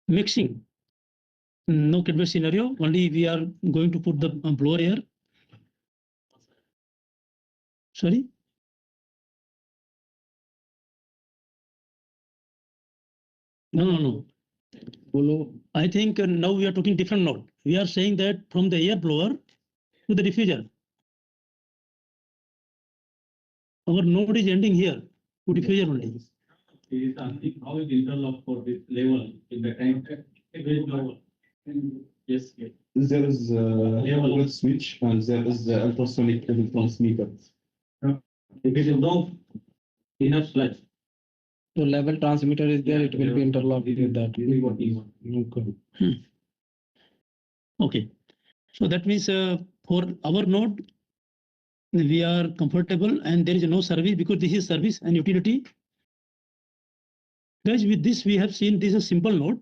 Mixing. No convey scenario. Only we are going to put the blower here. Sorry. No. I think now we are talking different node. We are saying that from the air blower to the diffuser. Our node is ending here to diffuser only. Is asking how is interlock for this level in the time level. Yes. There is a level switch and there is the ultrasonic level transmitter. If it is no enough sludge. So level transmitter is there, it will be interlocked with that. This is what we want. Okay. Okay. So that means for our node, we are comfortable and there is no service because this is service and utility. Guys, with this we have seen this is a simple node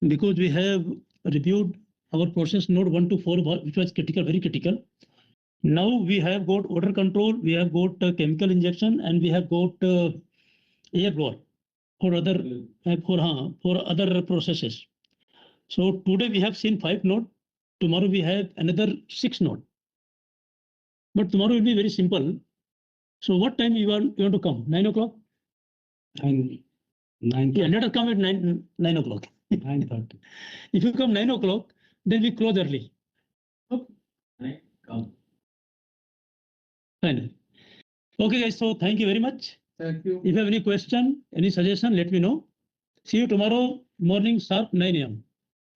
because we have reviewed our process node 1 to 4, which was critical, very critical. Now we have got odor control, we have got chemical injection, and we have got air blower for other processes. So today we have seen 5 nodes. Tomorrow we have another 6 nodes. But tomorrow will be very simple. So what time you want to come? 9 o'clock? 9. Yeah, let us come at 9 o'clock. 9:30. If you come 9 o'clock, then we close early. Right? Come. Fine. Okay, guys. So thank you very much. Thank you. If you have any question, any suggestion, let me know. See you tomorrow morning sharp 9 a.m.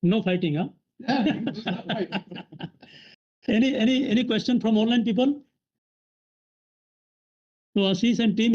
No fighting, huh? Any question from online people? So Ashish and team.